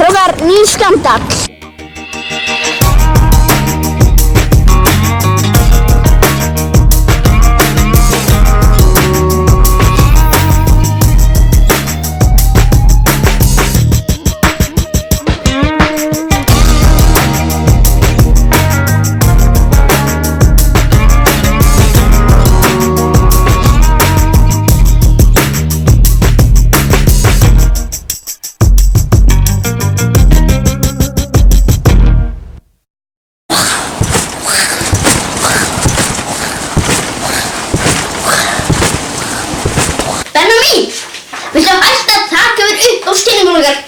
Strákar, ný skandall. Viltu hætta að taka þér upp á skinningum okkar?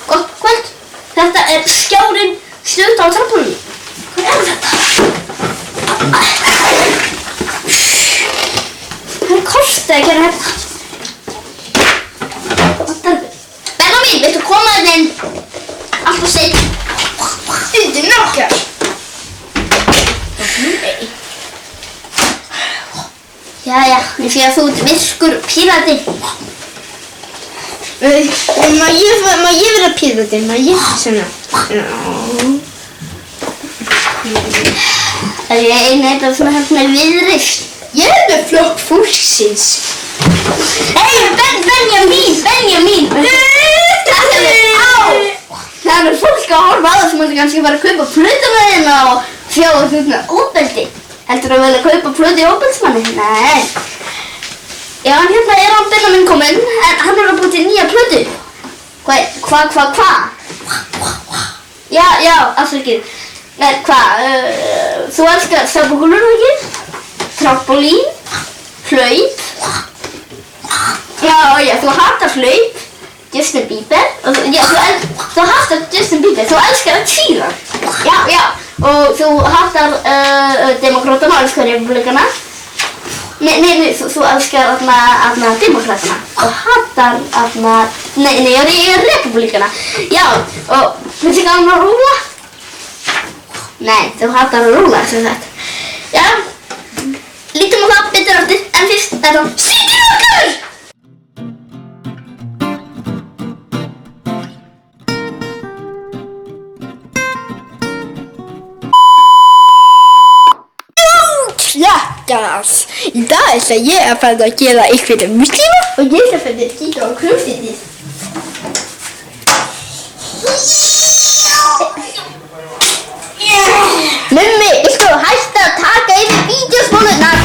Gott kvöld. Þetta skjárinn slutt á trappunum. Hvað þetta? Það kostið að gera þetta. Benjamin, viltu koma þér inn? Alltaf seint. Undir nokkar. Nei. Jæja, ég sé að þú ert virkur pírati. Má ég vera pírati? Má ég svona? Það er eina svona hérna viðreist. Ég með Flokk fólksins. Hey, Benjamin! Það fólk að horfa á það sem heldur kannski bara að kaupa plötuna þína og sjá svona óbeldi. Heldur að vilja kaupa plötu í óbeldsmanni? Nei. Já, en hérna hann Benjamin kominn, en hann að búið til nýja plötu. Hva? Já, afsakið. Þú elskar stafbúkulur, ekki? Trampolín, hlaup. Já, þú hatar hlaup. Justin Bieber. Þú hatar Justin Bieber. Þú elskar að tvíra. Já. Og þú hatar demokratana og elskar republikana. Nei, þú elskar demokratana og hatar republikana. Já, og finnst þér gaman að rúla? Nei, þú hatar að rúla, sem sagt. Já, lítum á það betur eftir, en fyrst er það Svíkin okkar! Jækkas, í dag ætla ég að fara að gera einhverja muslíma og ég ætla að fara að kíkja á klósettið. Mummi, viltu hætta að taka yfir vídeóspólurnar?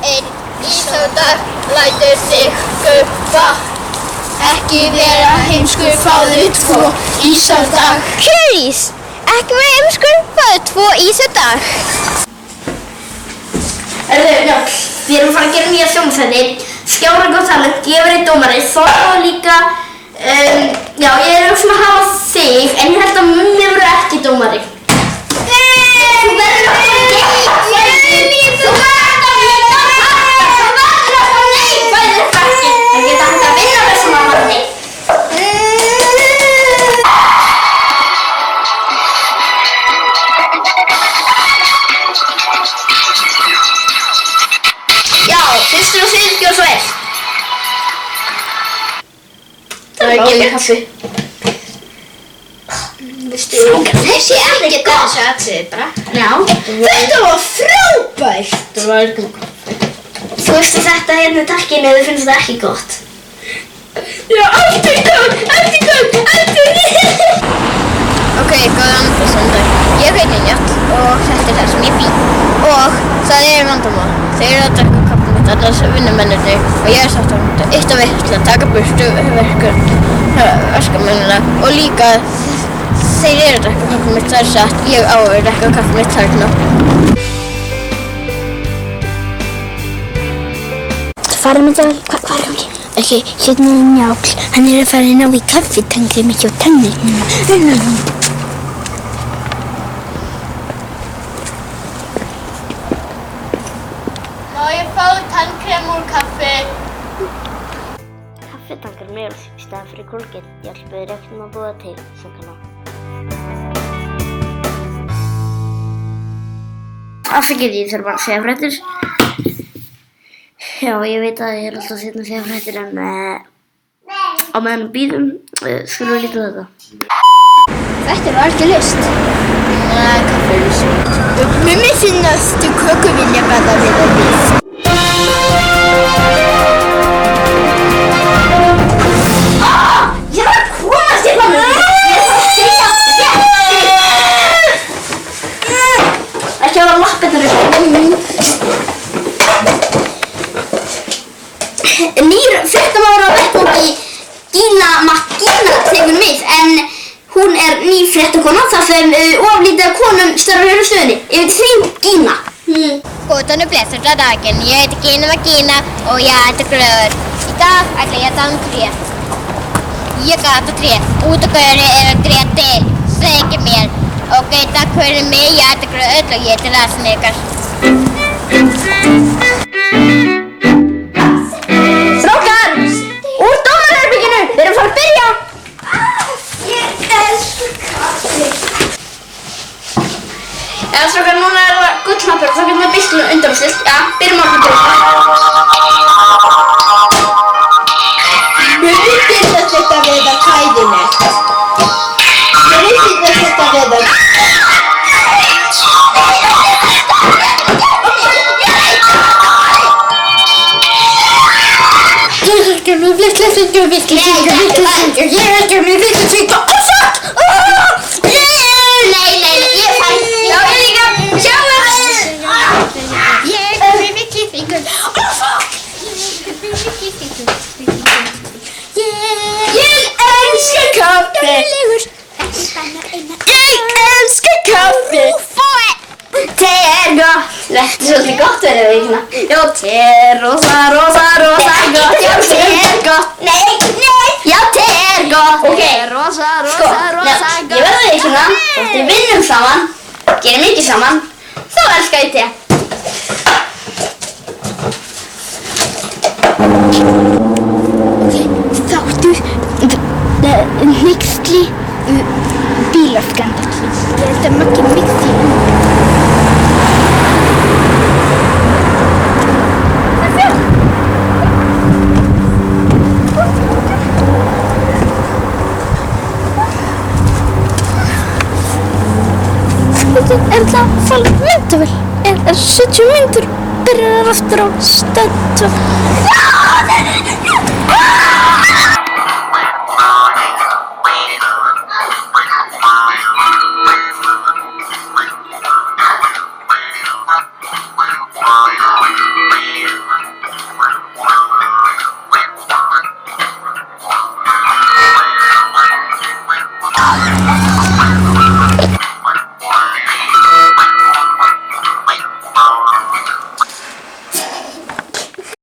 Einn ísaldar lætur sig guppa. Ekki vera heimskur, fáðu 2 ís á dag. Kjörís, ekki vera heimskur, fáðu 2 ís á dag. Já, við erum að fara að gera nýja sjónvarpsþætti. Skjárinn gott talent, ég verið dómari, Þorvar líka. Já, ég er að hafa þig, en ég held að Mummi verður ekki dómari. Þú verður að fara neikvæðir frækir. Það geta hægt að vinna með svona manni. Já, fyrstur og þriðji og svo er. Það er ekki kaffi. Þessi er ekki gott. Þessi atriði bara. Já. Þetta var frábært. Þetta var ekki kaffi. Þú veist að þetta hérna takkinu eða finnst þetta ekki gott. Já, allt er góð. Ok, góðan fyrstandag. Ég heiti Njáll og þetta er það sem ég bý. Og það er vandamál. Þeir eru að drekka kaffi mitt, allar vinnumennirnir. Og ég er satt á eitt af eitt til að taka burtu verkamennina. Og líka þeir eru að drekka kaffi mitt, það er satt. Ég á að drekka kaffi mitt þarna. Farið með það, hvað er gangi? Ok, hérna er Njáll. Hann er að fara að ná í kaffitangri mitt hjá tannlæknum. Má ég fá tannkrem úr kaffi? Kaffitankar mjöl í staðan fyrir Colgate. Ég ætla þér ekkert að búa til, sem kann á. Afsakið, ég þarf bara að segja fréttir. Já, ég veit að ég alltaf setna að segja fréttir en á meðan við bíðum skulum við líta á þetta. Þetta var ekki list. Nei, kaffihús. Mér finnast kökuvilja bara við að við. Ég var að komast hérna með því! Ég þarf að segja fréttir! Ekki að vera lappirnar upp. Nýr fréttamaður á vettvangi Gína Magína tekur við en hún er ný fréttakona þar sem oflítið af konum starfar á stöðinni. Ég veit því Gína. Góðan og blessuða daginn. Ég heiti Gína Magína og ég heiti Gröður. Í dag ætla ég að tala um tré. Ég gata tré. Út af hverju er tré til? Segðu mér. Ok, takk fyrir mig. Ég heiti Gröður og ég heiti Rasnikar. Strákar! Úr dómarherberginu! Við erum að fara að byrja! Ég elsku kaffi! Já, strákar, núna er það gullknappur og þá getum við byrst undanúrslit. Já, byrjum á að byrja. Mér finnst þetta við að klæðinu. Mér finnst þetta við að Þetta er svolítið gott verið við hérna. Já, te er rosa gott. Já, te er gott. Nei. Já, te er gott. Ok. rosa Sko, ég verði því hérna. Þótt við vinnum saman, gerum mikið saman, þá elska ég te. Þáttur hneyksli bílaskandall. Ég held að Maggi mixi. Er það fall myndavel? Er 70 myndur? Byrjar aftur á stödd.